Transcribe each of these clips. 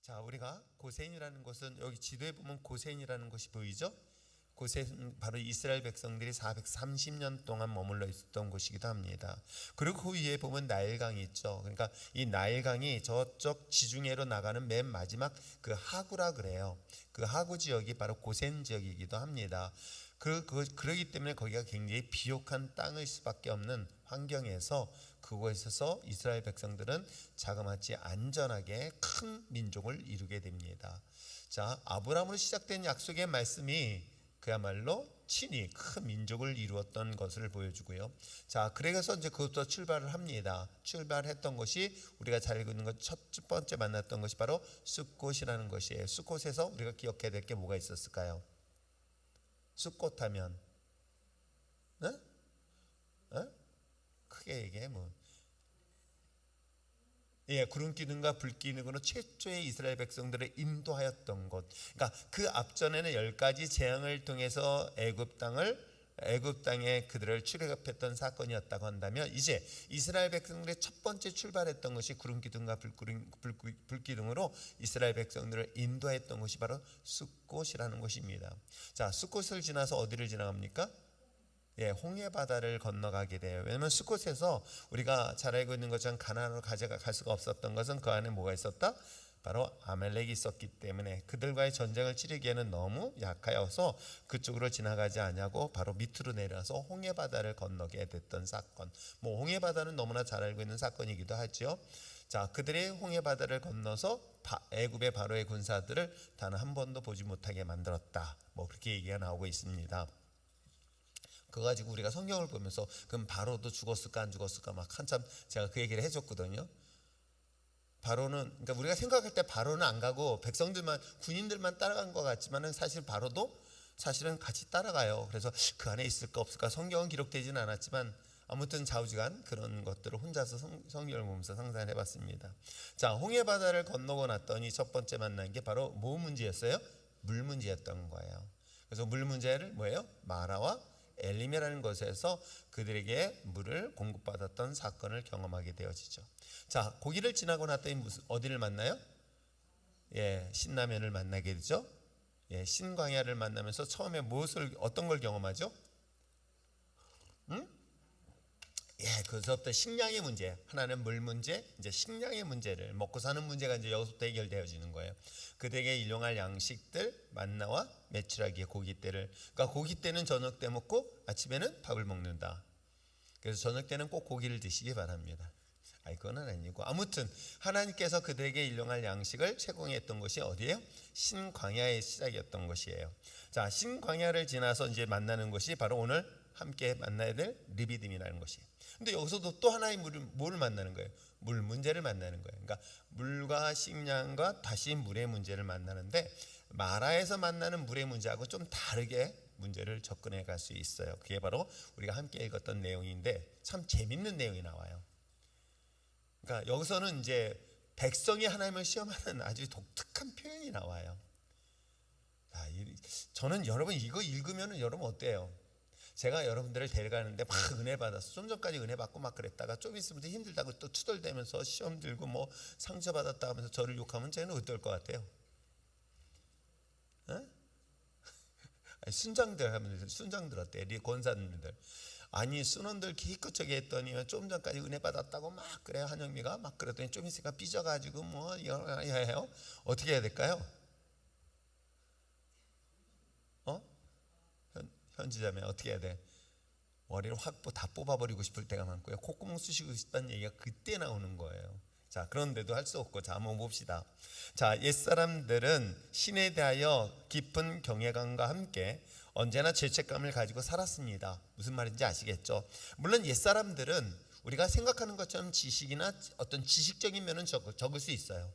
자, 우리가 고센이라는 것은 여기 지도에 보면 고센이라는 것이 보이죠? 고센은 바로 이스라엘 백성들이 430년 동안 머물러 있었던 곳이기도 합니다. 그리고 그 위에 보면 나일강이 있죠. 그러니까 이 나일강이 저쪽 지중해로 나가는 맨 마지막 그 하구라 그래요. 그 하구 지역이 바로 고센 지역이기도 합니다. 그러기 때문에 거기가 굉장히 비옥한 땅일 수밖에 없는 환경에서 그곳에서 이스라엘 백성들은 자그마치 안전하게 큰 민족을 이루게 됩니다. 자, 아브라함으로 시작된 약속의 말씀이 그야말로 친히 큰 민족을 이루었던 것을 보여주고요. 자, 그래서 이제 그것부터 출발을 합니다. 출발했던 것이 우리가 잘 알고 있는 것 첫 번째 만났던 것이 바로 숫꽃이라는 것이에요. 숫꽃에서 우리가 기억해야 될 게 뭐가 있었을까요? 숫꽃하면 크게 얘기해 뭐. 예, 구름 기둥과 불 기둥으로 최초의 이스라엘 백성들을 인도하였던 것. 그러니까 그 앞전에는 10가지 재앙을 통해서 애굽 땅에 그들을 출애굽했던 사건이었다고 한다면, 이제 이스라엘 백성들의 첫 번째 출발했던 것이 구름 기둥과 불 기둥으로 이스라엘 백성들을 인도했던 것이 바로 숫꽃이라는 것입니다. 자, 숫꽃을 지나서 어디를 지나갑니까? 예, 홍해 바다를 건너가게 돼요. 왜냐하면 숫꽃에서 우리가 잘 알고 있는 것처럼 가나안으로 갈 수가 없었던 것은 그 안에 뭐가 있었다? 바로 아말렉이 있었기 때문에 그들과의 전쟁을 치르기에는 너무 약하여서 그쪽으로 지나가지 않냐고 바로 밑으로 내려서 홍해 바다를 건너게 됐던 사건. 뭐 홍해 바다는 너무나 잘 알고 있는 사건이기도 하죠. 자, 그들이 홍해 바다를 건너서 애굽의 바로의 군사들을 단 한 번도 보지 못하게 만들었다. 뭐 그렇게 얘기가 나오고 있습니다. 그거 가지고 우리가 성경을 보면서 그럼 바로도 죽었을까 안 죽었을까 막 한참 제가 그 얘기를 해줬거든요. 바로는, 그러니까 우리가 생각할 때 바로는 안 가고 백성들만, 군인들만 따라간 것 같지만은 사실 바로도 사실은 같이 따라가요. 그래서 그 안에 있을까 없을까 성경은 기록되지는 않았지만 아무튼 좌우지간 그런 것들을 혼자서 성경을 보면서 상상을 해봤습니다. 자, 홍해 바다를 건너고 났더니 첫 번째 만난 게 바로 뭐 문제였어요? 물 문제였던 거예요. 그래서 물 문제를 뭐예요? 마라와 엘림이라는 곳에서 그들에게 물을 공급받았던 사건을 경험하게 되어지죠. 자, 거기를 지나고 났더니 어디를 만나요? 예, 신라면을 만나게 되죠. 예, 신광야를 만나면서 처음에 어떤 걸 경험하죠? 예, 그래서부터 식량의 문제, 하나는 물 문제, 이제 식량의 문제를, 먹고 사는 문제가 이제 여기서부터 해결되어지는 거예요. 그들에게 일용할 양식들, 만나와 메추라기의 고깃대를, 그러니까 고깃대는 저녁 때 먹고 아침에는 밥을 먹는다. 그래서 저녁 때는 꼭 고기를 드시기 바랍니다. 아니, 그건 아니고 아무튼 하나님께서 그들에게 일용할 양식을 제공했던 것이 어디예요? 신광야의 시작이었던 것이에요. 자, 신광야를 지나서 이제 만나는 것이 바로 오늘 함께 만나야 될 르비딤이라는 것이에요. 근데 여기서도 또 하나의 뭐를 만나는 거예요? 물 문제를 만나는 거예요. 그러니까 물과 식량과 다시 물의 문제를 만나는데, 마라에서 만나는 물의 문제하고 좀 다르게 문제를 접근해 갈 수 있어요. 그게 바로 우리가 함께 읽었던 내용인데 참 재밌는 내용이 나와요. 그러니까 여기서는 이제 백성이 하나님을 시험하는 아주 독특한 표현이 나와요. 저는 여러분 이거 읽으면 여러분 어때요? 제가 여러분들을 데려가는데 막 은혜 받았어. 좀 전까지 은혜 받고 막 그랬다가 좀 있으면 힘들다고 또 투덜대면서 시험 들고 뭐 상처받았다 하면서 저를 욕하면 쟤는 어떨 것 같아요? 순장들 하면 순장들 어때? 권사님들. 아니, 순원들 기껏하게 했더니 좀 전까지 은혜 받았다고 막 그래요. 한영미가 막 그랬더니 좀 있으니까 삐져가지고 뭐 해요. 어떻게 해야 될까요? 현지자매 어떻게 해야 돼? 머리를 확 다 뽑아버리고 싶을 때가 많고요. 콧구멍 쑤시고 싶다는 얘기가 그때 나오는 거예요. 자, 그런데도 할 수 없고, 자, 한번 봅시다. 자, 옛사람들은 신에 대하여 깊은 경외감과 함께 언제나 죄책감을 가지고 살았습니다. 무슨 말인지 아시겠죠? 물론 옛사람들은 우리가 생각하는 것처럼 지식이나 어떤 지식적인 면은 적을 수 있어요.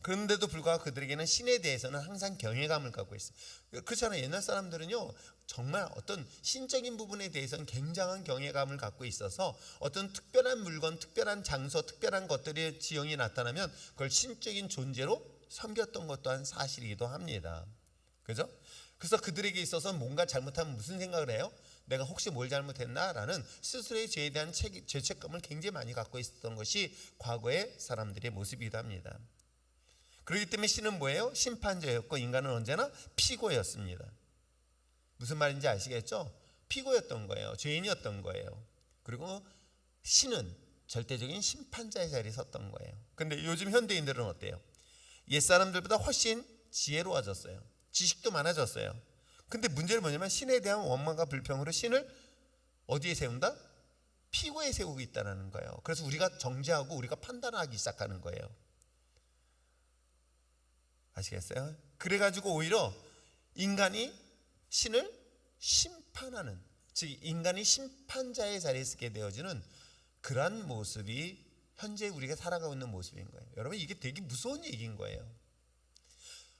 그런데도 불구하고 그들에게는 신에 대해서는 항상 경외감을 갖고 있어요. 그렇잖아요. 옛날 사람들은요, 정말 어떤 신적인 부분에 대해서는 굉장한 경외감을 갖고 있어서 어떤 특별한 물건, 특별한 장소, 특별한 것들의 지형이 나타나면 그걸 신적인 존재로 섬겼던 것 또한 사실이기도 합니다. 그죠? 그래서 그들에게 있어서 뭔가 잘못하면 무슨 생각을 해요? 내가 혹시 뭘 잘못했나? 라는 스스로의 죄에 대한 죄책감을 굉장히 많이 갖고 있었던 것이 과거의 사람들의 모습이기도 합니다. 그렇기 때문에 신은 뭐예요? 심판자였고 인간은 언제나 피고였습니다. 무슨 말인지 아시겠죠? 피고였던 거예요. 죄인이었던 거예요. 그리고 신은 절대적인 심판자의 자리에 섰던 거예요. 근데 요즘 현대인들은 어때요? 옛사람들보다 훨씬 지혜로워졌어요. 지식도 많아졌어요. 근데 문제는 뭐냐면 신에 대한 원망과 불평으로 신을 어디에 세운다? 피고에 세우고 있다는 거예요. 그래서 우리가 정죄하고 우리가 판단하기 시작하는 거예요. 아시겠어요? 그래가지고 오히려 인간이 신을 심판하는, 즉 인간이 심판자의 자리에 서게 되어지는 그러한 모습이 현재 우리가 살아가고 있는 모습인 거예요. 여러분, 이게 되게 무서운 얘기인 거예요.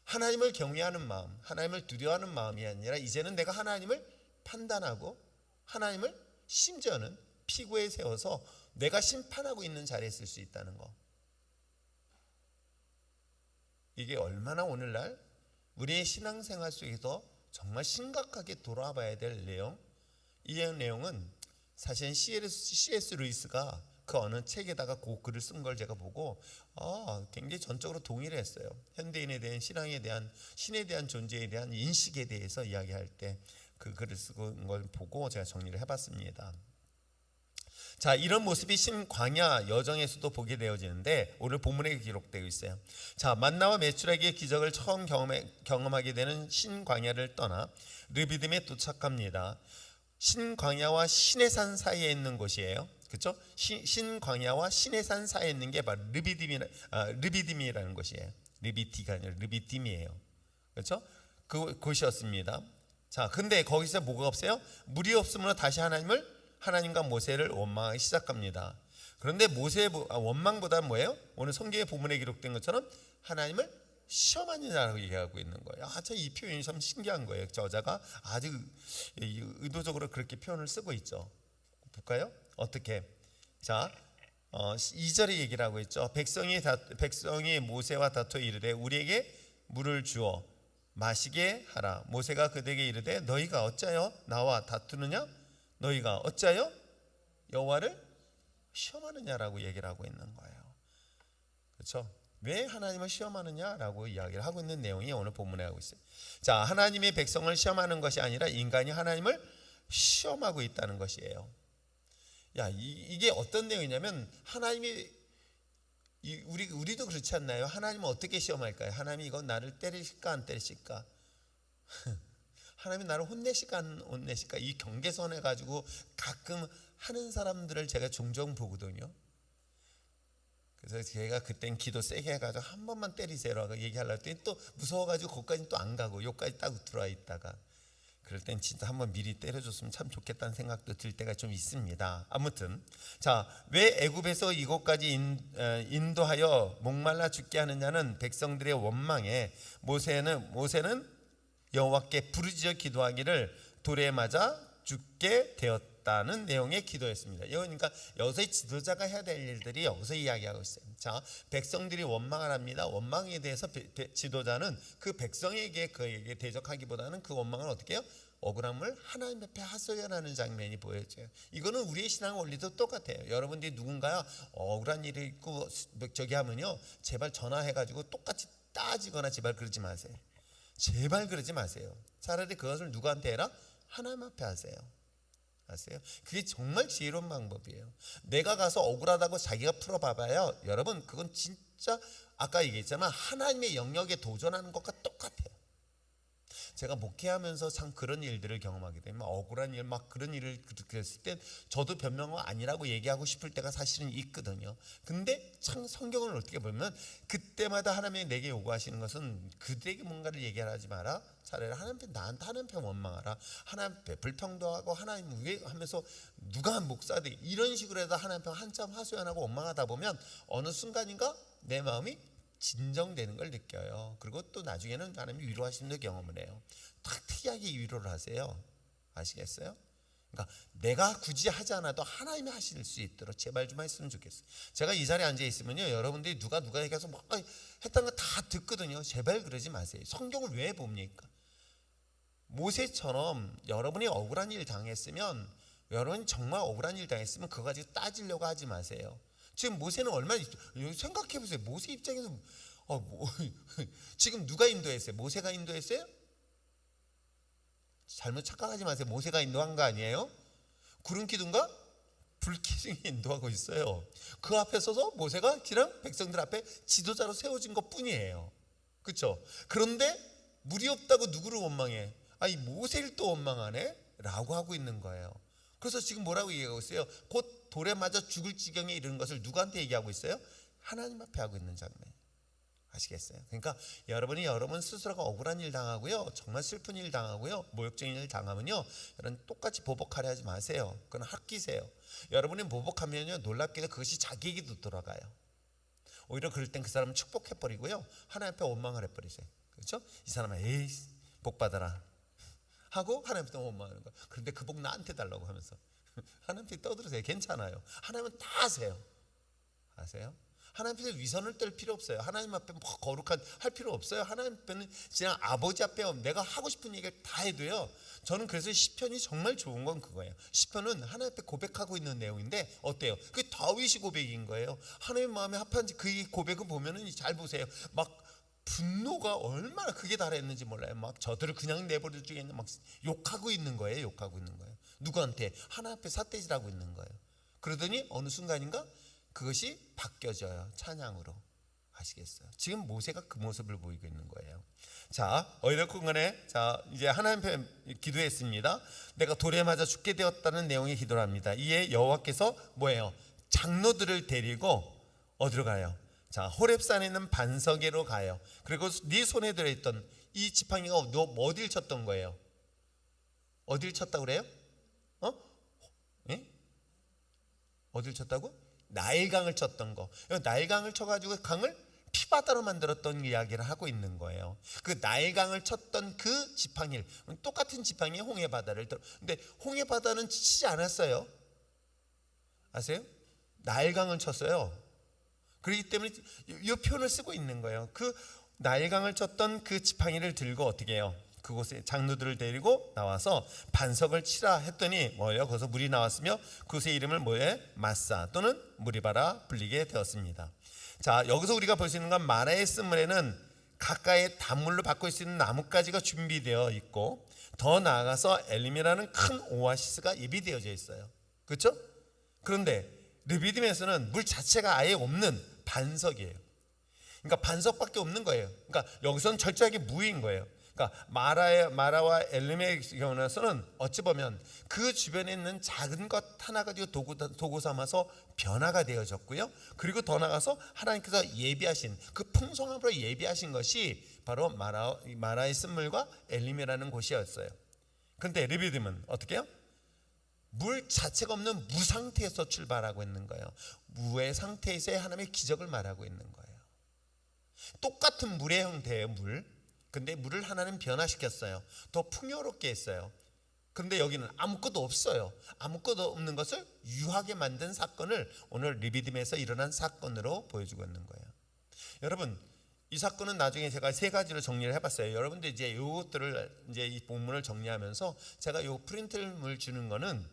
하나님을 경외하는 마음, 하나님을 두려워하는 마음이 아니라 이제는 내가 하나님을 판단하고 하나님을 심지어는 피고에 세워서 내가 심판하고 있는 자리에 있을 수 있다는 거. 이게 얼마나 오늘날 우리의 신앙생활 속에서 정말 심각하게 돌아봐야 될 내용. 이 내용은 사실 C.S. 루이스가 그 어느 책에다가 그 글을 쓴 걸 제가 보고 굉장히 전적으로 동의를 했어요. 현대인에 대한 신앙에 대한, 신에 대한 존재에 대한 인식에 대해서 이야기할 때 그 글을 쓰고 걸 보고 제가 정리를 해봤습니다. 자, 이런 모습이 신광야 여정에서도 보게 되어지는데 오늘 본문에 기록되어 있어요. 자, 만나와 메추라기의 기적을 처음 경험하게 되는 신광야를 떠나 르비딤에 도착합니다. 신광야와 시내산 사이에 있는 곳이에요. 그렇죠? 신광야와 시내산 사이에 있는 게 바로 르비딤이라는 곳이에요. 르비티가 아니라 르비딤이에요. 그렇죠? 그 곳이었습니다. 자, 근데 거기서 뭐가 없어요? 물이 없으므로 다시 하나님과 모세를 원망하기 시작합니다. 그런데 모세의 원망보다 뭐예요? 오늘 성경의 본문에 기록된 것처럼 하나님을 시험하느냐라고 얘기하고 있는 거예요. 참 이 표현이 참 신기한 거예요. 저자가 아주 의도적으로 그렇게 표현을 쓰고 있죠. 볼까요? 어떻게? 자, 2절에 얘기를 하고 있죠. 백성이 모세와 다투어 이르되 우리에게 물을 주어 마시게 하라. 모세가 그들에게 이르되 너희가 어찌하여 나와 다투느냐? 너희가 어찌하여 여호와를 시험하느냐라고 얘기를 하고 있는 거예요. 그렇죠? 왜 하나님을 시험하느냐라고 이야기를 하고 있는 내용이 오늘 본문에 하고 있어요. 자, 하나님의 백성을 시험하는 것이 아니라 인간이 하나님을 시험하고 있다는 것이에요. 이게 어떤 내용이냐면 하나님이 우리도 그렇지 않나요? 하나님은 어떻게 시험할까요? 하나님이 이거 나를 때리실까 안 때리실까? 하나님이 나를 혼내실까 안 혼내실까? 이 경계선에 가지고 가끔 하는 사람들을 제가 종종 보거든요. 그래서 제가 그땐 기도 세게 해가지고 한 번만 때리세요라고 얘기하려고 했더니 또 무서워가지고 거기까지 또 안 가고 여기까지 딱 들어와 있다가, 그럴 땐 진짜 한번 미리 때려줬으면 참 좋겠다는 생각도 들 때가 좀 있습니다. 아무튼 자, 왜 애굽에서 이곳까지 인도하여 목말라 죽게 하느냐는 백성들의 원망에 모세는 여호와께 부르짖어 기도하기를 돌에 맞아 죽게 되었다는 내용의 기도였습니다. 그러니까 여기서 지도자가 해야 될 일들이 여기서 이야기하고 있어요. 자, 백성들이 원망을 합니다. 원망에 대해서 지도자는 그 백성에게 그에게 대적하기보다는 그 원망을 어떻게 해요? 억울함을 하나님 앞에 하소연하는 장면이 보여져요. 이거는 우리의 신앙 원리도 똑같아요. 여러분들이 누군가요 억울한 일이 있고 저기 하면요, 제발 전화해가지고 똑같이 따지거나 제발 그러지 마세요. 제발 그러지 마세요. 차라리 그것을 누구한테 해라? 하나님 앞에 하세요. 아세요? 그게 정말 지혜로운 방법이에요. 내가 가서 억울하다고 자기가 풀어봐봐요. 여러분, 그건 진짜 아까 얘기했지만 하나님의 영역에 도전하는 것과 똑같아요. 제가 목회하면서 참 그런 일들을 경험하게 되면 억울한 일 막 그런 일을 그랬을 때 저도 변명은 아니라고 얘기하고 싶을 때가 사실은 있거든요. 근데 참 성경을 어떻게 보면 그때마다 하나님이 내게 요구하시는 것은 그들에게 뭔가를 얘기하지 마라. 차라리 나한테 하나님 앞에 원망하라. 하나님 앞에 불평도 하고 하나님 왜 하면서 누가 목사들 이런 식으로 해서 하나님 앞에 한참 하소연하고 원망하다 보면 어느 순간인가 내 마음이 진정되는 걸 느껴요. 그리고 또 나중에는 하나님이 위로하시는 경험을 해요. 특이하게 위로를 하세요. 아시겠어요? 그러니까 내가 굳이 하지 않아도 하나님이 하실 수 있도록 제발 좀 했으면 좋겠어요. 제가 이 자리에 앉아 있으면요, 여러분들이 누가 얘기해서 막 했던 거 다 듣거든요. 제발 그러지 마세요. 성경을 왜 봅니까? 모세처럼 여러분이 억울한 일 당했으면, 여러분이 정말 억울한 일 당했으면 그거 가지고 따지려고 하지 마세요. 지금 모세는 얼마나 생각해보세요. 모세 입장에서 지금 누가 인도했어요? 모세가 인도했어요? 잘못 착각하지 마세요. 모세가 인도한 거 아니에요? 구름 기둥과 불 기둥이 인도하고 있어요. 그 앞에 서서 모세가 그냥 백성들 앞에 지도자로 세워진 것 뿐이에요. 그렇죠? 그런데 물이 없다고 누구를 원망해? 이 모세를 또 원망하네? 라고 하고 있는 거예요. 그래서 지금 뭐라고 얘기하고 있어요? 곧 돌에 맞아 죽을 지경에 이르는 것을 누구한테 얘기하고 있어요? 하나님 앞에 하고 있는 장면. 아시겠어요? 그러니까 여러분 스스로가 억울한 일 당하고요, 정말 슬픈 일 당하고요, 모욕적인 일 당하면요, 여러분 똑같이 보복하려 하지 마세요. 그건 아끼세요. 여러분이 보복하면요, 놀랍게도 그것이 자기에게도 돌아가요. 오히려 그럴 땐 그 사람을 축복해버리고요, 하나님 앞에 원망을 해버리세요. 그렇죠? 이 사람은 에이 복 받아라 하고 하나님 앞에 원망하는 거예요. 그런데 그 복 나한테 달라고 하면서 하나님 앞에 떠들으세요. 괜찮아요. 하나님은 다 아세요. 아세요? 하나님 앞에 위선을 떨 필요 없어요. 하나님 앞에 뭐 거룩한 할 필요 없어요. 하나님 앞에는 그냥 아버지 앞에 내가 하고 싶은 얘기를 다 해도요. 저는 그래서 시편이 정말 좋은 건 그거예요. 시편은 하나님 앞에 고백하고 있는 내용인데 어때요? 그게 다윗이 고백인 거예요. 하나님 마음에 합한지 그 고백을 보면은 잘 보세요. 막 분노가 얼마나 크게 달했는지 몰라요. 막 저들을 그냥 내버려 두겠냐 막 욕하고 있는 거예요. 욕하고 있는 거예요. 누구한테? 하나님 앞에 삿대질하고 있는 거예요. 그러더니 어느 순간인가 그것이 바뀌어져요. 찬양으로. 아시겠어요? 지금 모세가 그 모습을 보이고 있는 거예요. 자, 어이렇건 간에 자 이제 하나님 앞에 기도했습니다. 내가 돌에 맞아 죽게 되었다는 내용의 기도를 합니다. 이에 여호와께서 뭐예요? 장로들을 데리고 어디로 가요? 자, 호렙산에 있는 반석에로 가요. 그리고 네 손에 들어있던 이 지팡이가 너 어딜 쳤던 거예요? 어딜 쳤다고 그래요? 예? 어딜 쳤다고? 나일강을 쳤던 거. 나일강을 쳐가지고 강을 피바다로 만들었던 이야기를 하고 있는 거예요. 그 나일강을 쳤던 그 지팡이, 똑같은 지팡이에 홍해바다를 근데 홍해바다는 치지 않았어요. 아세요? 나일강을 쳤어요. 그렇기 때문에 이 표현을 쓰고 있는 거예요. 그 나일강을 쳤던 그 지팡이를 들고 어떻게 해요? 그곳에 장로들을 데리고 나와서 반석을 치라 했더니 뭐예요? 거기서 물이 나왔으며 그곳의 이름을 뭐에? 마사 또는 무리바라 불리게 되었습니다. 자, 여기서 우리가 볼 수 있는 건 마라의 쓴물에는 가까이 단물로 바꿀 수 있는 나뭇가지가 준비되어 있고 더 나아가서 엘림이라는 큰 오아시스가 예비되어져 있어요. 그렇죠? 그런데 르비딤에서는 물 자체가 아예 없는 반석이에요. 그러니까 반석밖에 없는 거예요. 그러니까 여기서는 철저하게 무인 거예요. 그러니까 마라와 엘림의 경우에서는 어찌 보면 그 주변에 있는 작은 것 하나 가지고 도구 삼아서 변화가 되어졌고요. 그리고 더 나가서 하나님께서 예비하신 그 풍성함으로 예비하신 것이 바로 마라의 쓴물과 엘림이라는 곳이었어요. 그런데 르비딤은 어떻게 해요? 물 자체가 없는 무 상태에서 출발하고 있는 거예요. 무의 상태에서의 하나님의 기적을 말하고 있는 거예요. 똑같은 물의 형태예요. 물. 근데 물을 하나는 변화시켰어요. 더 풍요롭게 했어요. 그런데 여기는 아무것도 없어요. 아무것도 없는 것을 유하게 만든 사건을 오늘 르비딤에서 일어난 사건으로 보여주고 있는 거예요. 여러분, 이 사건은 나중에 제가 세 가지로 정리를 해봤어요. 여러분들 이제 이것들을 이제 이 본문을 정리하면서 제가 요 프린트를 주는 거는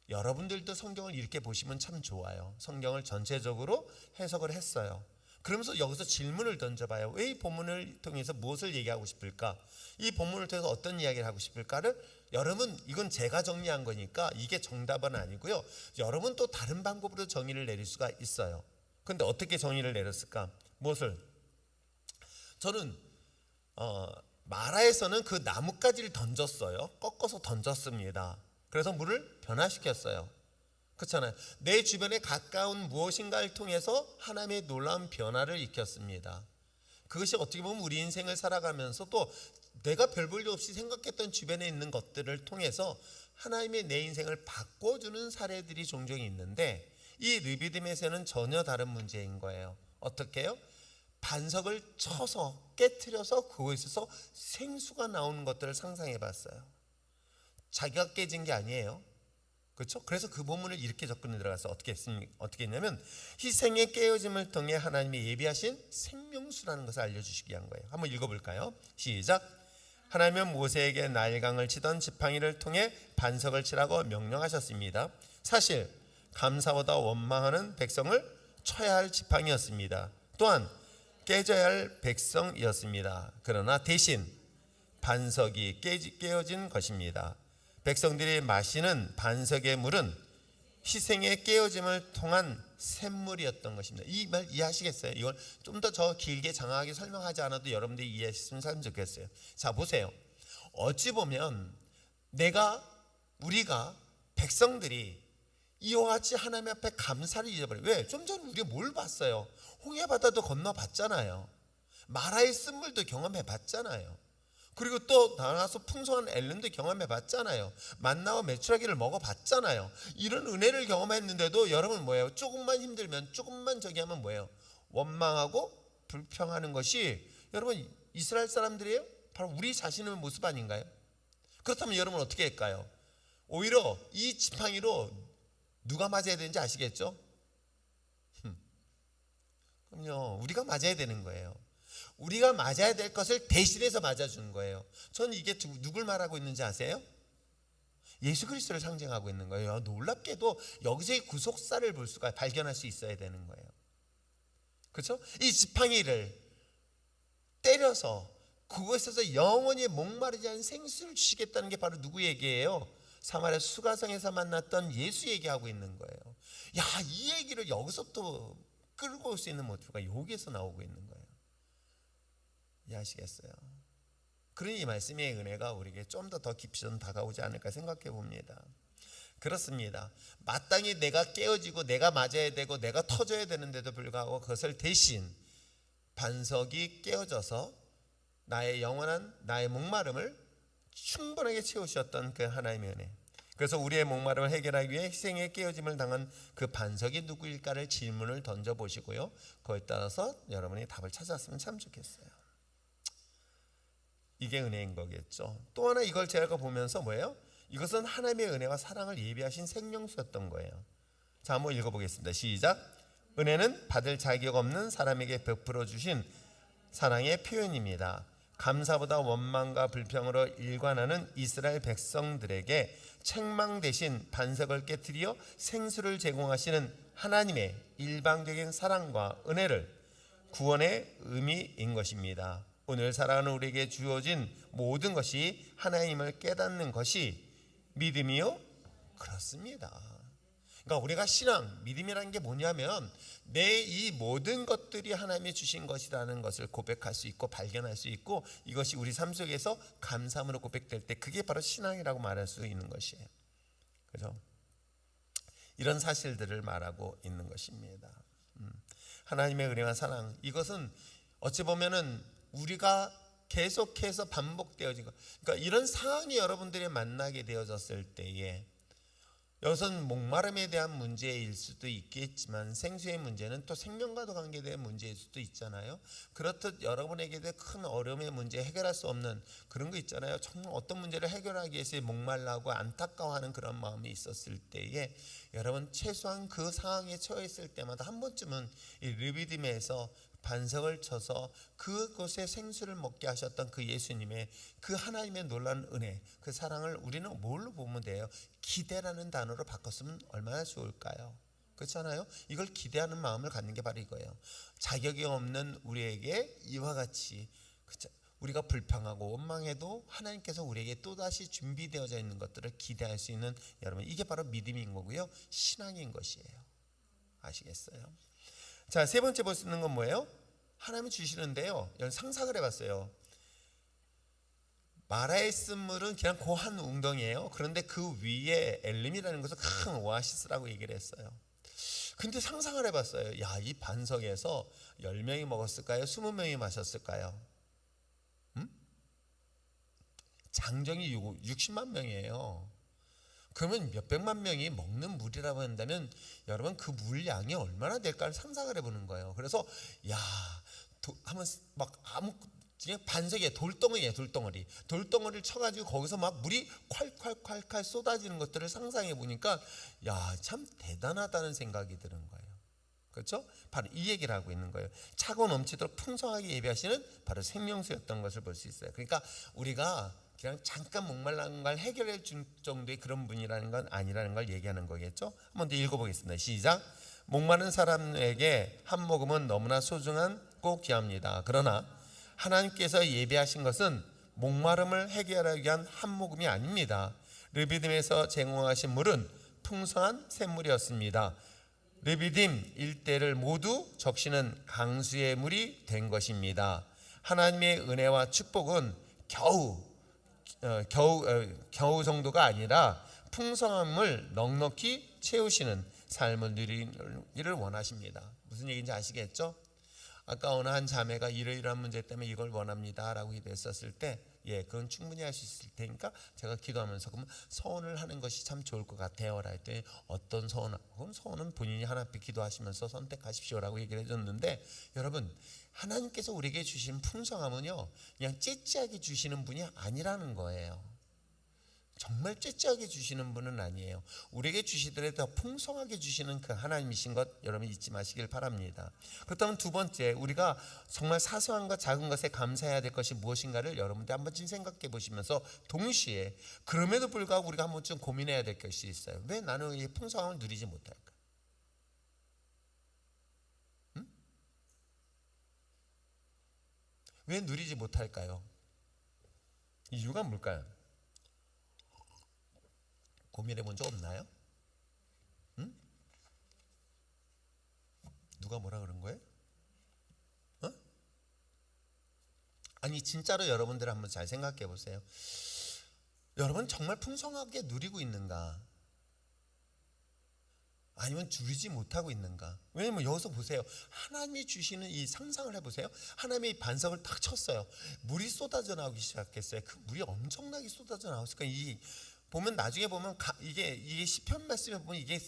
여러분들도 성경을 이렇게 보시면 참 좋아요. 성경을 전체적으로 해석을 했어요. 그러면서 여기서 질문을 던져봐요. 왜 이 본문을 통해서 무엇을 얘기하고 싶을까? 이 본문을 통해서 어떤 이야기를 하고 싶을까를 여러분, 이건 제가 정리한 거니까 이게 정답은 아니고요. 여러분 또 다른 방법으로 정의를 내릴 수가 있어요. 그런데 어떻게 정의를 내렸을까? 무엇을? 저는 마라에서는 그 나뭇가지를 던졌어요. 꺾어서 던졌습니다. 그래서 물을 변화시켰어요. 그렇잖아요. 내 주변에 가까운 무엇인가를 통해서 하나님의 놀라운 변화를 일으켰습니다. 그것이 어떻게 보면 우리 인생을 살아가면서 또 내가 별 볼 일 없이 생각했던 주변에 있는 것들을 통해서 하나님의 내 인생을 바꿔주는 사례들이 종종 있는데 이 르비딤에서는 전혀 다른 문제인 거예요. 어떻게 해요? 반석을 쳐서 깨트려서 그곳에서 생수가 나오는 것들을 상상해 봤어요. 자기가 깨진 게 아니에요. 그렇죠? 그래서 그 본문을 이렇게 접근에 들어가서 어떻게 했냐면 희생의 깨어짐을 통해 하나님이 예비하신 생명수라는 것을 알려주시기 위한 거예요. 한번 읽어볼까요? 시작. 하나님은 모세에게 나일강을 치던 지팡이를 통해 반석을 치라고 명령하셨습니다. 사실 감사보다 원망하는 백성을 쳐야 할 지팡이였습니다. 또한 깨져야 할 백성이었습니다. 그러나 대신 반석이 깨어진 것입니다. 백성들이 마시는 반석의 물은 희생의 깨어짐을 통한 샘물이었던 것입니다. 이 말 이해하시겠어요? 이걸 좀 더 저 길게 장황하게 설명하지 않아도 여러분들이 이해하셨으면 좋겠어요. 자, 보세요. 어찌 보면 우리가 백성들이 이와 같이 하나님 앞에 감사를 잊어버려요. 왜? 좀 전에 우리가 뭘 봤어요? 홍해바다도 건너봤잖아요. 마라의 쓴물도 경험해봤잖아요. 그리고 또 나가서 풍성한 엘른도 경험해봤잖아요. 만나와 메추라기를 먹어봤잖아요. 이런 은혜를 경험했는데도 여러분 뭐예요? 조금만 힘들면, 조금만 저기 하면 뭐예요? 원망하고 불평하는 것이 여러분 이스라엘 사람들이에요? 바로 우리 자신의 모습 아닌가요? 그렇다면 여러분 어떻게 할까요? 오히려 이 지팡이로 누가 맞아야 되는지 아시겠죠? 그럼요, 우리가 맞아야 되는 거예요. 우리가 맞아야 될 것을 대신해서 맞아주는 거예요. 저는 이게 누굴 말하고 있는지 아세요? 예수 그리스도를 상징하고 있는 거예요. 놀랍게도 여기서의 구속사를 볼 수가 발견할 수 있어야 되는 거예요. 그렇죠? 이 지팡이를 때려서 그곳에서 영원히 목마르지 않은 생수를 주시겠다는 게 바로 누구 얘기예요? 사마리아 수가성에서 만났던 예수 얘기하고 있는 거예요. 야, 이 얘기를 여기서부터 끌고 올 수 있는 모티브가 여기에서 나오고 있는 거예요. 이해하시겠어요? 그러니 이 말씀의 은혜가 우리에게 좀 더 깊이 좀 다가오지 않을까 생각해 봅니다. 그렇습니다. 마땅히 내가 깨어지고 내가 맞아야 되고 내가 터져야 되는데도 불구하고 그것을 대신 반석이 깨어져서 나의 영원한 나의 목마름을 충분하게 채우셨던 그 하나님의 은혜. 그래서 우리의 목마름을 해결하기 위해 희생의 깨어짐을 당한 그 반석이 누구일까를 질문을 던져보시고요. 그거에 따라서 여러분이 답을 찾았으면 참 좋겠어요. 이게 은혜인 거겠죠. 또 하나 이걸 제가 보면서 뭐예요? 이것은 하나님의 은혜와 사랑을 예비하신 생명수였던 거예요. 자, 한번 읽어보겠습니다. 시작. 은혜는 받을 자격 없는 사람에게 베풀어 주신 사랑의 표현입니다. 감사보다 원망과 불평으로 일관하는 이스라엘 백성들에게 책망 대신 반석을 깨뜨려 생수를 제공하시는 하나님의 일방적인 사랑과 은혜를 구원의 의미인 것입니다. 오늘 살아가는 우리에게 주어진 모든 것이 하나님을 깨닫는 것이 믿음이요? 그렇습니다. 그러니까 우리가 신앙, 믿음이라는 게 뭐냐면 내 이 모든 것들이 하나님이 주신 것이라는 것을 고백할 수 있고 발견할 수 있고 이것이 우리 삶 속에서 감사함으로 고백될 때 그게 바로 신앙이라고 말할 수 있는 것이에요. 그죠? 이런 사실들을 말하고 있는 것입니다. 하나님의 은혜와 사랑, 이것은 어찌 보면은 우리가 계속해서 반복되어진 것. 그러니까 이런 상황이 여러분들이 만나게 되어졌을 때에 이것은 목마름에 대한 문제일 수도 있겠지만 생수의 문제는 또 생명과도 관계된 문제일 수도 있잖아요. 그렇듯 여러분에게도 큰 어려움의 문제 해결할 수 없는 그런 거 있잖아요. 정말 어떤 문제를 해결하기 위해서 목말라하고 안타까워하는 그런 마음이 있었을 때에 여러분 최소한 그 상황에 처했을 때마다 한 번쯤은 이 르비딤에서 반석을 쳐서 그곳에 생수를 먹게 하셨던 그 예수님의 그 하나님의 놀라운 은혜, 그 사랑을 우리는 뭘로 보면 돼요? 기대라는 단어로 바꿨으면 얼마나 좋을까요? 그렇잖아요. 이걸 기대하는 마음을 갖는 게 바로 이거예요. 자격이 없는 우리에게 이와 같이 우리가 불평하고 원망해도 하나님께서 우리에게 또다시 준비되어져 있는 것들을 기대할 수 있는 여러분, 이게 바로 믿음인 거고요, 신앙인 것이에요. 아시겠어요? 자, 세 번째 볼 수 있는 건 뭐예요? 하나님이 주시는데요, 여러분 상상을 해봤어요. 마라의 쓴물은 그냥 고한 웅덩이에요. 그런데 그 위에 엘림이라는 것은 큰 오아시스라고 얘기를 했어요. 근데 상상을 해봤어요. 야, 이 반석에서 10명이 먹었을까요? 20명이 마셨을까요? 장정이 60만 명이에요. 그러면 몇백만 명이 먹는 물이라고 한다면 여러분 그 물량이 얼마나 될까를 상상을 해보는 거예요. 그래서 야, 한번 막 아무 반석에 돌덩어리를 쳐가지고 거기서 막 물이 콸콸콸콸 쏟아지는 것들을 상상해 보니까 야, 참 대단하다는 생각이 드는 거예요. 그렇죠? 바로 이 얘기를 하고 있는 거예요. 차고 넘치도록 풍성하게 예비하시는 바로 생명수였던 것을 볼 수 있어요. 그러니까 우리가 그냥 잠깐 목말라는 걸 해결해 준 정도의 그런 분이라는 건 아니라는 걸 얘기하는 거겠죠. 한번 더 읽어보겠습니다. 시작. 목마른 사람에게 한 모금은 너무나 소중한 꼭 귀합니다. 그러나 하나님께서 예비하신 것은 목마름을 해결하기 위한 한 모금이 아닙니다. 르비딤에서 제공하신 물은 풍성한 샘물이었습니다. 르비딤 일대를 모두 적시는 강수의 물이 된 것입니다. 하나님의 은혜와 축복은 겨우 정도가 아니라 풍성함을 넉넉히 채우시는 삶을 누리기를 원하십니다. 무슨 얘기인지 아시겠죠? 아까 어느 한 자매가 이러이러한 문제 때문에 이걸 원합니다 라고 기도했었을 때 그건 충분히 할 수 있을 테니까 제가 기도하면서 그러면 서원을 하는 것이 참 좋을 것 같아요 라고 했더니 어떤 서원? 그럼 서원은 본인이 하나님 앞에 기도하시면서 선택하십시오 라고 얘기를 해줬는데, 여러분 하나님께서 우리에게 주신 풍성함은요 그냥 째째하게 주시는 분이 아니라는 거예요. 정말 째째하게 주시는 분은 아니에요. 우리에게 주시더라도 더 풍성하게 주시는 그 하나님이신 것 여러분 잊지 마시길 바랍니다. 그렇다면 두 번째, 우리가 정말 사소한 것 작은 것에 감사해야 될 것이 무엇인가를 여러분들 한 번쯤 생각해 보시면서 동시에 그럼에도 불구하고 우리가 한 번쯤 고민해야 될 것이 있어요. 왜 나는 이 풍성함을 누리지 못할까? 왜 누리지 못할까요? 이유가 뭘까요? 고민해 본 적 없나요? 응? 누가 뭐라 그런 거예요? 아니 진짜로 여러분들 한번 잘 생각해 보세요. 여러분 정말 풍성하게 누리고 있는가? 아니면 누리지 못하고 있는가? 왜냐면 여기서 보세요. 하나님이 주시는 이 상상을 해보세요. 하나님이 반석을 탁 쳤어요. 물이 쏟아져 나오기 시작했어요. 그 물이 엄청나게 쏟아져 나왔으니까 보면 나중에 보면 이게 시편 말씀에 보면 이게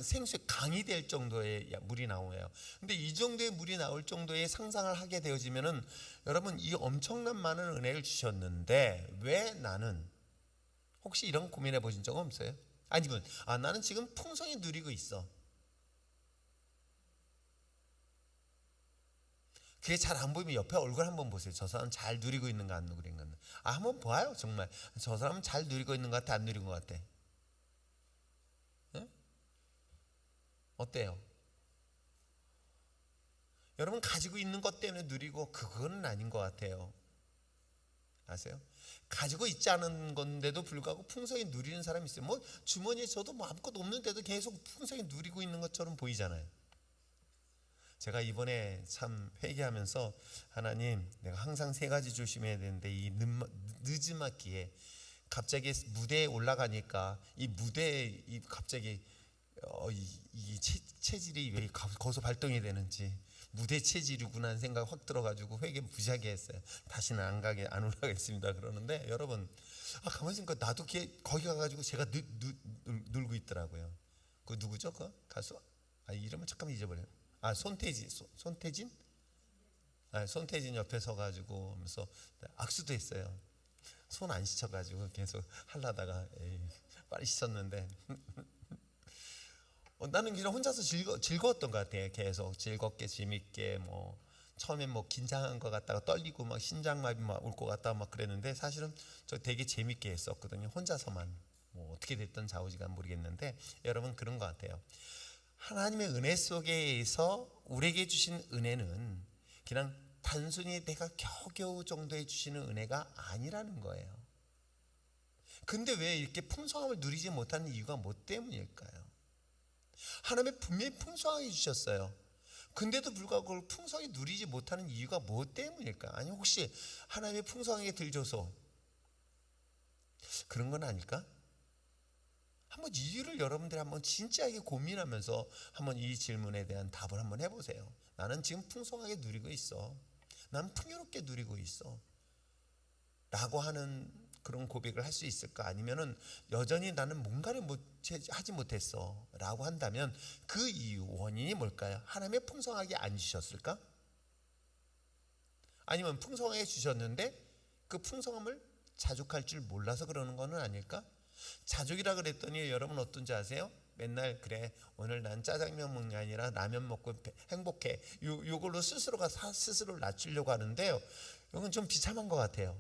생수의 강이 될 정도의 물이 나오네요. 근데 이 정도의 물이 나올 정도의 상상을 하게 되어지면은 여러분 이 엄청난 많은 은혜를 주셨는데 왜 나는, 혹시 이런 고민해 보신 적 없어요? 아니면 나는 지금 풍성히 누리고 있어. 그게 잘 안 보이면 옆에 얼굴 한번 보세요. 저 사람 잘 누리고 있는가 안 누리는 건가. 한번 봐요. 정말 저 사람은 잘 누리고 있는 것 같아 안 누리는 것 같아? 네? 어때요? 여러분 가지고 있는 것 때문에 누리고 그거는 아닌 것 같아요. 아세요? 가지고 있지 않은 건데도 불구하고 풍성히 누리는 사람이 있어요. 뭐 주머니에 저도 뭐 아무것도 없는데도 계속 풍성히 누리고 있는 것처럼 보이잖아요. 제가 이번에 참 회개하면서 하나님 내가 항상 세 가지 조심해야 되는데 이 늦지막히에 갑자기 무대에 올라가니까 이 무대에 갑자기 이 체질이 왜 거기서 발동이 되는지, 무대 체질이구나 하는 생각 확 들어가지고 회개 무지하게 했어요. 다시는 안 올라가겠습니다 그러는데, 여러분 가만히 있으니까 나도 거기 가가지고 제가 놀고 있더라고요. 그 누구죠? 그 가수? 이름을 잠깐만 잊어버려요. 손태진? 손태진 옆에 서가지고 하면서 악수도 했어요. 손 안 씻어가지고 계속 하려다가 빨리 씻었는데 나는 그냥 혼자서 즐거웠던 것 같아요. 계속 즐겁게 재밌게 처음엔 긴장한 것 같다가 떨리고 막 심장마비 막 올 것 같다 막 그랬는데 사실은 저 되게 재밌게 했었거든요. 혼자서만 어떻게 됐든 좌우지간 모르겠는데 여러분 그런 것 같아요. 하나님의 은혜 속에서 우리에게 주신 은혜는 그냥 단순히 내가 겨우겨우 정도에 주시는 은혜가 아니라는 거예요. 근데 왜 이렇게 풍성함을 누리지 못하는 이유가 뭐 때문일까요? 하나님이 분명히 풍성하게 주셨어요. 근데도 불구하고 그걸 풍성히 누리지 못하는 이유가 뭐 때문일까요? 아니 혹시 하나님이 풍성하게 들줘서 그런 건 아닐까? 한번 이유를 여러분들이 한번 진지하게 고민하면서 한번 이 질문에 대한 답을 한번 해보세요. 나는 지금 풍성하게 누리고 있어. 난 풍요롭게 누리고 있어. 라고 하는 그런 고백을 할 수 있을까? 아니면은 여전히 나는 뭔가를 하지 못했어 라고 한다면 그 이유, 원인이 뭘까요? 하나님의 풍성하게 안 주셨을까? 아니면 풍성하게 주셨는데 그 풍성함을 자족할 줄 몰라서 그러는 거는 아닐까? 자족이라 그랬더니 여러분 어떤지 아세요? 맨날 그래 오늘 난 짜장면 먹는 게 아니라 라면 먹고 행복해 요걸로 스스로가 스스로를 낮추려고 하는데요, 이건 좀 비참한 것 같아요.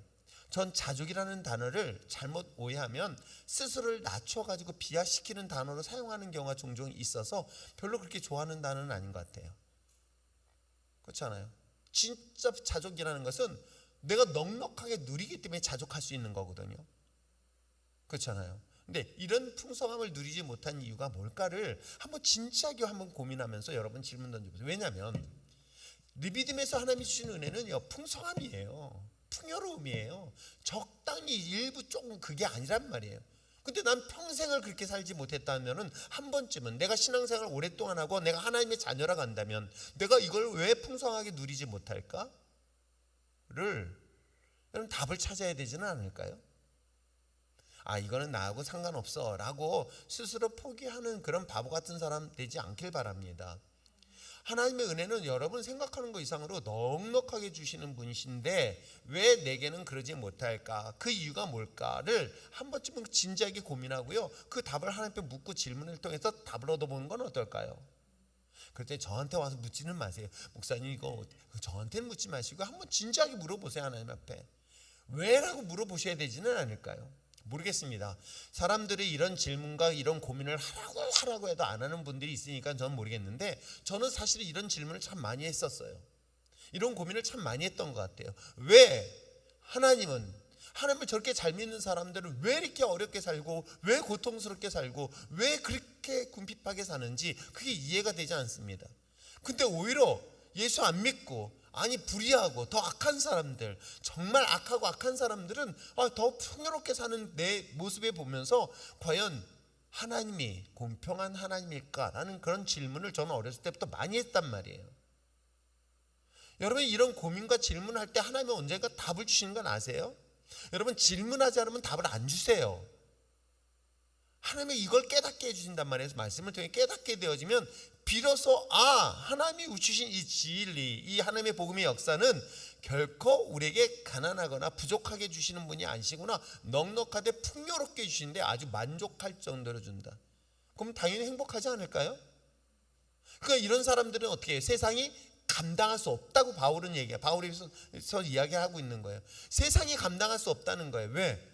전 자족이라는 단어를 잘못 오해하면 스스로를 낮춰가지고 비하시키는 단어로 사용하는 경우가 종종 있어서 별로 그렇게 좋아하는 단어는 아닌 것 같아요. 그렇잖아요. 진짜 자족이라는 것은 내가 넉넉하게 누리기 때문에 자족할 수 있는 거거든요. 그렇잖아요. 근데 이런 풍성함을 누리지 못한 이유가 뭘까를 한번 진지하게 한번 고민하면서 여러분 질문 던져보세요. 왜냐하면 믿음에서 하나님이 주신 은혜는요, 풍성함이에요. 풍요로움이에요. 적당히 일부 조금 그게 아니란 말이에요. 근데 난 평생을 그렇게 살지 못했다면은 한 번쯤은 내가 신앙생활을 오랫동안 하고 내가 하나님의 자녀라고 한다면 내가 이걸 왜 풍성하게 누리지 못할까를 여러분 답을 찾아야 되지는 않을까요? 아, 이거는 나하고 상관없어 라고 스스로 포기하는 그런 바보 같은 사람 되지 않길 바랍니다. 하나님의 은혜는 여러분 생각하는 것 이상으로 넉넉하게 주시는 분이신데 왜 내게는 그러지 못할까? 그 이유가 뭘까를 한 번쯤은 진지하게 고민하고요, 그 답을 하나님께 묻고 질문을 통해서 답을 얻어보는 건 어떨까요? 그럴 때 저한테 와서 묻지는 마세요. 목사님 이거 저한테는 묻지 마시고 한번 진지하게 물어보세요. 하나님 앞에 왜라고 물어보셔야 되지는 않을까요? 모르겠습니다. 사람들이 이런 질문과 이런 고민을 하라고 해도 안 하는 분들이 있으니까 저는 모르겠는데, 저는 사실 이런 질문을 참 많이 했었어요. 이런 고민을 참 많이 했던 것 같아요. 왜 하나님을 저렇게 잘 믿는 사람들은 왜 이렇게 어렵게 살고 왜 고통스럽게 살고 왜 그렇게 궁핍하게 사는지 그게 이해가 되지 않습니다. 근데 오히려 예수 안 믿고 불의하고 더 악한 사람들, 정말 악하고 악한 사람들은 더 풍요롭게 사는 내 모습에 보면서 과연 하나님이 공평한 하나님일까라는 그런 질문을 저는 어렸을 때부터 많이 했단 말이에요. 여러분, 이런 고민과 질문할 때 하나님은 언젠가 답을 주시는 건 아세요? 여러분, 질문하지 않으면 답을 안 주세요. 하나님이 이걸 깨닫게 해주신단 말이에요. 말씀을 통해 깨닫게 되어지면 비로소 하나님이 주신 이 진리, 이 하나님의 복음의 역사는 결코 우리에게 가난하거나 부족하게 주시는 분이 아니시구나, 넉넉하되 풍요롭게 주시는데 아주 만족할 정도로 준다. 그럼 당연히 행복하지 않을까요? 그러니까 이런 사람들은 어떻게 해요? 세상이 감당할 수 없다고 바울이서 이야기하고 있는 거예요. 세상이 감당할 수 없다는 거예요. 왜?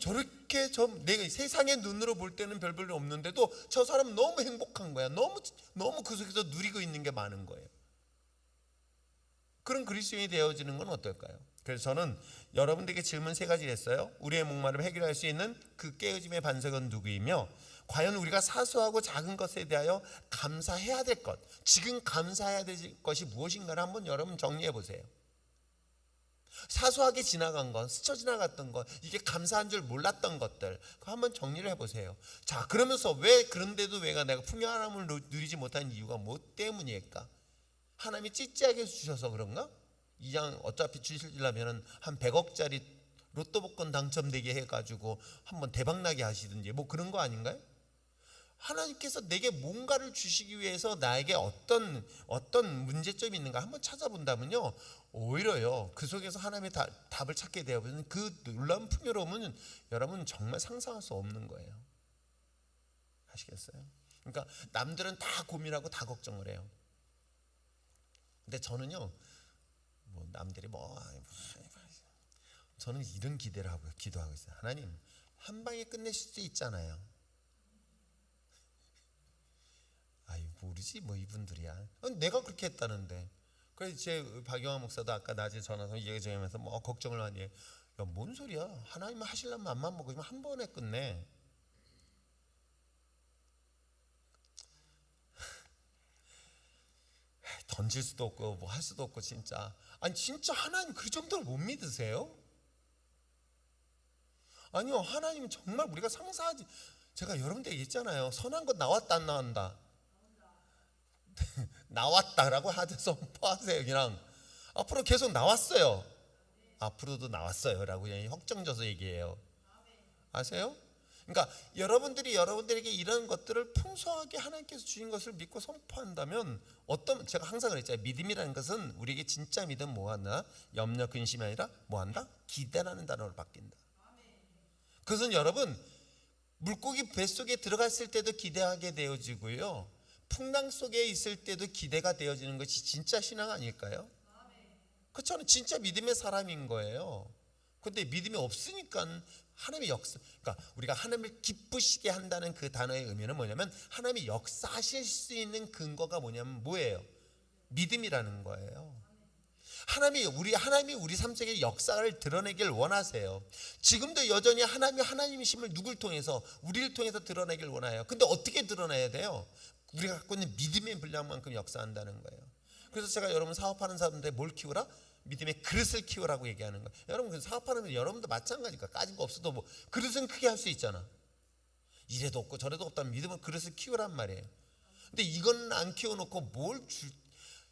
저렇게 내가 세상의 눈으로 볼 때는 별 볼일 없는데도 저 사람 너무 행복한 거야. 너무 그 속에서 누리고 있는 게 많은 거예요. 그런 그리스도인이 되어지는 건 어떨까요? 그래서 저는 여러분들에게 질문 3가지를 했어요. 우리의 목마름을 해결할 수 있는 그 깨어짐의 반석은 누구이며, 과연 우리가 사소하고 작은 것에 대하여 감사해야 될 것, 지금 감사해야 될 것이 무엇인가를 한번 여러분 정리해 보세요. 사소하게 지나간 것, 스쳐 지나갔던 것, 이게 감사한 줄 몰랐던 것들, 그거 한번 정리를 해보세요. 자, 그러면서 그런데도 내가 풍요함을 누리지 못한 이유가 뭐 때문일까? 하나님이 찌찌하게 주셔서 그런가? 이왕 어차피 주시려면 한 100억짜리 로또 복권 당첨되게 해가지고 한번 대박나게 하시든지 뭐 그런 거 아닌가요? 하나님께서 내게 뭔가를 주시기 위해서 나에게 어떤 문제점이 있는가 한번 찾아본다면요, 오히려요 그 속에서 하나님의 답을 찾게 되어버리는 그 놀라운 풍요로움은 여러분 정말 상상할 수 없는 거예요. 아시겠어요? 그러니까 남들은 다 고민하고 다 걱정을 해요. 근데 저는요, 남들이 저는 이런 기도하고 있어요. 하나님, 한 방에 끝내실 수 있잖아요. 모르지 이분들이야. 내가 그렇게 했다는데. 그래서 제 박영환 목사도 아까 낮에 전화해서 얘기하면서 걱정을 많이 해. 야, 뭔 소리야? 하나님은 하시려면 맘만 먹으면 한 번에 끝내. 던질 수도 없고 할 수도 없고 진짜. 진짜 하나님 그 정도를 못 믿으세요? 아니요, 하나님 정말 우리가 상상하지. 제가 여러분들 얘기했잖아요. 선한 것 나왔다 안 나온다? 나왔다라고 선포하세요. 그냥 앞으로 계속 나왔어요. 앞으로도 나왔어요 라고 그냥 확정져서 얘기해요. 아세요? 그러니까 여러분들에게 이런 것들을 풍성하게 하나님께서 주신 것을 믿고 선포한다면 제가 항상 그랬잖아요. 믿음이라는 것은 우리에게 진짜 믿음 뭐한다? 염려 근심이 아니라 뭐한다? 기대라는 단어로 바뀐다. 그것은 여러분 물고기 뱃속에 들어갔을 때도 기대하게 되어지고요, 풍랑 속에 있을 때도 기대가 되어지는 것이 진짜 신앙 아닐까요? 그렇죠? 진짜 믿음의 사람인 거예요. 근데 믿음이 없으니까 하나님의 역사, 그러니까 우리가 하나님을 기쁘시게 한다는 그 단어의 의미는 뭐냐면 하나님이 역사하실 수 있는 근거가 뭐냐면 뭐예요? 믿음이라는 거예요. 하나님이 우리 삶 속에 역사를 드러내길 원하세요. 지금도 여전히 하나님이심을 누굴 통해서, 우리를 통해서 드러내길 원해요. 근데 어떻게 드러내야 돼요? 우리가 갖고 있는 믿음의 분량만큼 역사한다는 거예요. 그래서 제가 여러분 사업하는 사람들한테 뭘 키우라? 믿음의 그릇을 키우라고 얘기하는 거예요. 여러분 사업하는 여러분도 마찬가지니까 가진 거 없어도 뭐 그릇은 크게 할 수 있잖아. 이래도 없고 저래도 없다면 믿음은 그릇을 키우란 말이에요. 근데 이건 안 키워놓고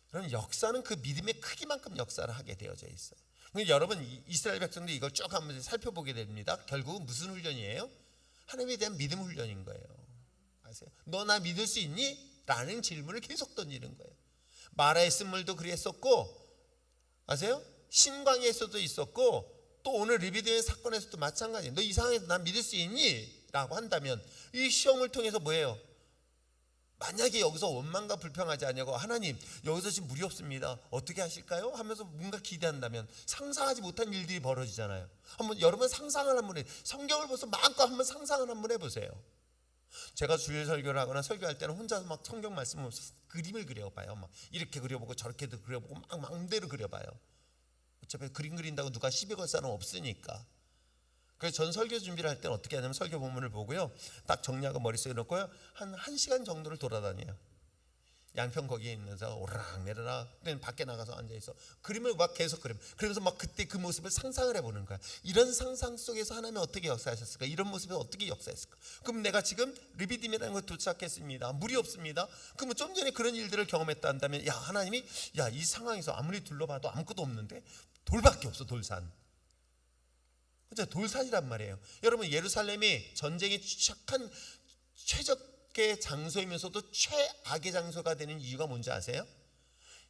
그런 역사는 그 믿음의 크기만큼 역사를 하게 되어져 있어요. 여러분 이스라엘 백성도 이걸 쭉 한번 살펴보게 됩니다. 결국은 무슨 훈련이에요? 하나님에 대한 믿음 훈련인 거예요. 아세요? 너 나 믿을 수 있니? 라는 질문을 계속 던지는 거예요. 마라의 쓴물도 그랬었고, 아세요? 신광야에서도 있었고, 또 오늘 리비드의 사건에서도 마찬가지예요. 너 이 상황에서 난 믿을 수 있니? 라고 한다면 이 시험을 통해서 뭐예요? 만약에 여기서 원망과 불평하지 않냐고, 하나님 여기서 지금 물이 없습니다, 어떻게 하실까요? 하면서 뭔가 기대한다면 상상하지 못한 일들이 벌어지잖아요. 한번 여러분 상상을 한번 성경을 보면서 마음껏 한번 상상을 한번 해보세요. 제가 주일 설교를 하거나 설교할 때는 혼자서 막 성경 말씀을 그림을 그려봐요. 막 이렇게 그려보고 저렇게도 그려보고 막 마음대로 그려봐요. 어차피 그림 그린다고 누가 시비 걸 사람 없으니까. 그래서 전 설교 준비를 할 때는 어떻게 하냐면 설교 본문을 보고요, 딱 정리하고 머릿속에 넣고요, 한 1시간 정도를 돌아다녀요. 양평 거기에 있면서 오르락내리락 밖에 나가서 앉아있어 그림을 막 계속 그러면서 막 그때 그 모습을 상상을 해보는 거야. 이런 상상 속에서 하나님은 어떻게 역사하셨을까? 이런 모습에 어떻게 역사했을까? 그럼 내가 지금 리비딤이라는 곳에 도착했습니다. 물이 없습니다. 그러면 좀 전에 그런 일들을 경험했다 한다면, 야 하나님이 이 상황에서 아무리 둘러봐도 아무것도 없는데 돌밖에 없어. 돌산. 그죠? 돌산이란 말이에요. 여러분 예루살렘이 전쟁에 취약한 최적의 장소이면서도 최악의 장소가 되는 이유가 뭔지 아세요?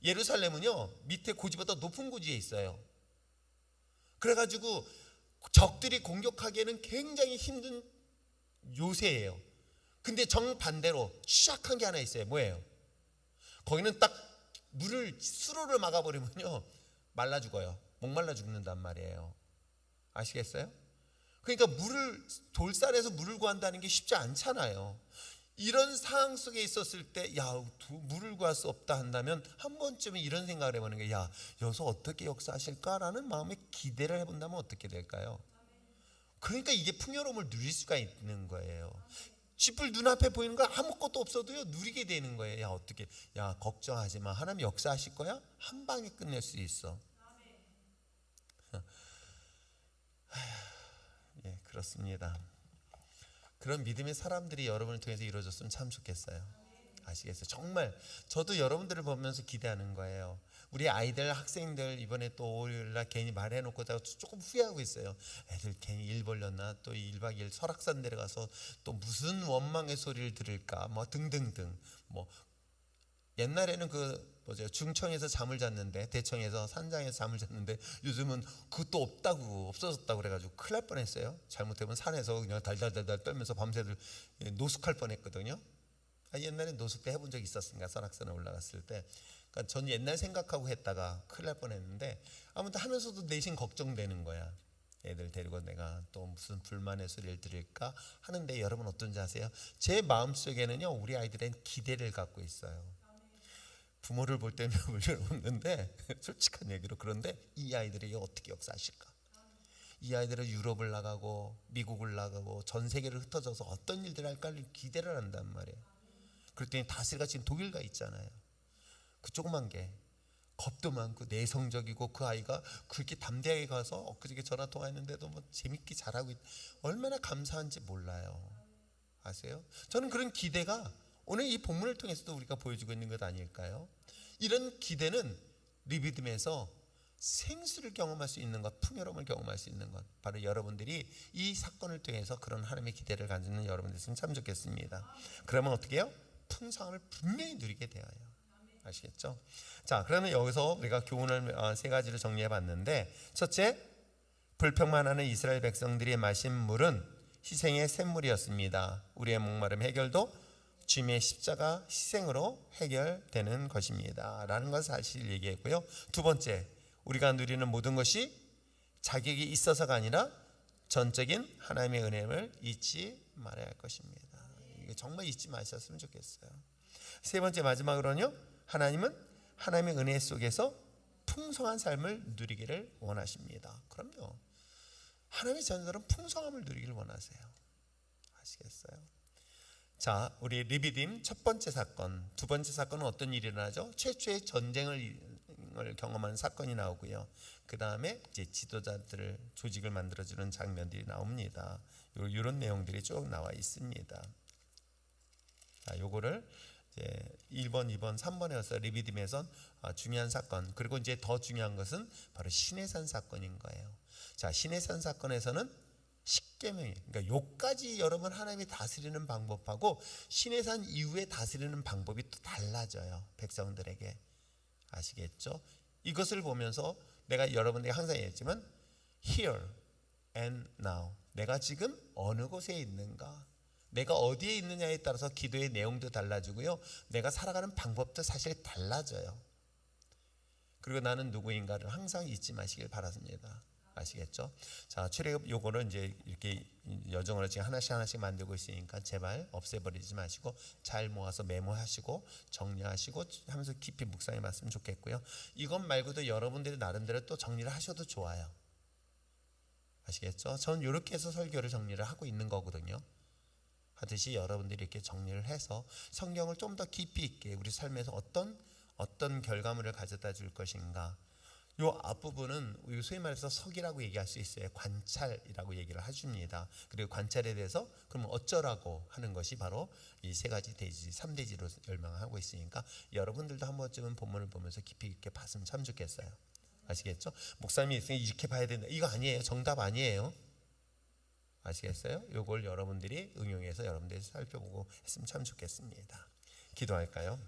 예루살렘은요 밑에 고지보다 높은 고지에 있어요. 그래가지고 적들이 공격하기에는 굉장히 힘든 요새예요. 근데 정반대로 취약한 게 하나 있어요. 뭐예요? 거기는 딱 수로를 막아버리면요 말라 죽어요. 목말라 죽는단 말이에요. 아시겠어요? 그러니까 돌산에서 물을 구한다는 게 쉽지 않잖아요. 이런 상황 속에 있었을 때 물을 구할 수 없다 한다면 한 번쯤은 이런 생각을 해보는 거예요. 여기서 어떻게 역사하실까라는 마음의 기대를 해본다면 어떻게 될까요? 그러니까 이게 풍요로움을 누릴 수가 있는 거예요. 쥐뿔 눈앞에 보이는 거 아무것도 없어도요 누리게 되는 거예요. 어떻게? 걱정하지 마, 하나님 역사하실 거야. 한 방에 끝낼 수 있어. 예, 그렇습니다. 그런 믿음의 사람들이 여러분을 통해서 이루어졌으면 참 좋겠어요. 아시겠어요? 정말 저도 여러분들을 보면서 기대하는 거예요. 우리 아이들, 학생들 이번에 또 5일날 괜히 말해놓고 조금 후회하고 있어요. 애들 괜히 일 벌렸나, 또 1박 2일 설악산 내려가서 또 무슨 원망의 소리를 들을까, 뭐 등등등. 뭐 옛날에는 중청에서 잠을 잤는데, 대청에서 산장에서 잠을 잤는데 요즘은 그것도 없어졌다고 그래가지고 큰일 날 뻔했어요. 잘못하면 산에서 그냥 달달달달 떨면서 밤새들 노숙할 뻔했거든요. 옛날에 노숙 때 해본 적이 있었으니까, 설악산에 올라갔을 때. 그러니까 전 옛날 생각하고 했다가 큰일 날 뻔했는데, 아무튼 하면서도 내심 걱정되는 거야. 애들 데리고 내가 또 무슨 불만의 소리를 들을까 하는데, 여러분 어떤지 아세요? 제 마음속에는요 우리 아이들은 기대를 갖고 있어요. 부모를 볼 때는 별로 없는데 솔직한 얘기로, 그런데 이 아이들에게 어떻게 역사하실까? 이 아이들은 유럽을 나가고 미국을 나가고 전 세계를 흩어져서 어떤 일들을 할까를 기대를 한단 말이에요. 그랬더니 다스가 지금 독일 가 있잖아요. 그 조그만 게 겁도 많고 내성적이고, 그 아이가 그렇게 담대하게 가서 엊그저께 전화 통화했는데도 뭐 재밌게 잘하고 얼마나 감사한지 몰라요. 아세요? 저는 그런 기대가 오늘 이 본문을 통해서도 우리가 보여주고 있는 것 아닐까요? 이런 기대는 리비딤에서 생수를 경험할 수 있는 것, 풍요로움을 경험할 수 있는 것, 바로 여러분들이 이 사건을 통해서 그런 하나님의 기대를 가지는 여러분들 있으면 참 좋겠습니다. 그러면 어떻게 해요? 풍성함을 분명히 누리게 되어요. 아시겠죠? 자, 그러면 여기서 우리가 교훈을 3가지로 정리해 봤는데, 첫째, 불평만 하는 이스라엘 백성들이 마신 물은 희생의 샘물이었습니다. 우리의 목마름 해결도 주님의 십자가 희생으로 해결되는 것입니다 라는 걸 사실 얘기했고요. 두 번째, 우리가 누리는 모든 것이 자격이 있어서가 아니라 전적인 하나님의 은혜를 잊지 말아야 할 것입니다. 이거 정말 잊지 마셨으면 좋겠어요. 세 번째, 마지막으로는요, 하나님은 하나님의 은혜 속에서 풍성한 삶을 누리기를 원하십니다. 그럼요. 하나님의 자녀들은 풍성함을 누리기를 원하세요. 아시겠어요? 자, 우리 리비딤 첫 번째 사건, 두 번째 사건은 어떤 일이 일어나죠? 최초의 전쟁을 경험한 사건이 나오고요. 그 다음에 이제 지도자들을 조직을 만들어주는 장면들이 나옵니다. 이런 내용들이 쭉 나와 있습니다. 자, 요거를 이제 1번, 2번, 3번에서 리비딤에선 중요한 사건, 그리고 이제 더 중요한 것은 바로 시내산 사건인 거예요. 자, 시내산 사건에서는 십계명이, 그러니까 요까지 여러분 하나님이 다스리는 방법하고 시내산 이후에 다스리는 방법이 또 달라져요. 백성들에게. 아시겠죠? 이것을 보면서 내가 여러분에게 항상 얘기했지만 here and now, 내가 지금 어느 곳에 있는가, 내가 어디에 있느냐에 따라서 기도의 내용도 달라지고요, 내가 살아가는 방법도 사실 달라져요. 그리고 나는 누구인가를 항상 잊지 마시길 바랍니다. 아시겠죠? 자, 출애굽 요거를 이제 이렇게 여정을 지금 하나씩 만들고 있으니까 제발 없애버리지 마시고 잘 모아서 메모하시고 정리하시고 하면서 깊이 묵상해 봤으면 좋겠고요. 이것 말고도 여러분들이 나름대로 또 정리를 하셔도 좋아요. 아시겠죠? 전 이렇게 해서 설교를 정리를 하고 있는 거거든요. 하듯이 여러분들이 이렇게 정리를 해서 성경을 좀 더 깊이 있게 우리 삶에서 어떤 결과물을 가져다 줄 것인가, 요 앞부분은 소위 말해서 석이라고 얘기할 수 있어요. 관찰이라고 얘기를 해줍니다. 그리고 관찰에 대해서 그러면 어쩌라고 하는 것이 바로 이 세 가지 대지, 3대지로 열망하고 있으니까 여러분들도 한 번쯤은 본문을 보면서 깊이 있게 봤으면 참 좋겠어요. 아시겠죠? 목사님이 있으니 이렇게 봐야 된다, 이거 아니에요. 정답 아니에요. 아시겠어요? 요걸 여러분들이 응용해서 여러분들이 살펴보고 했으면 참 좋겠습니다. 기도할까요?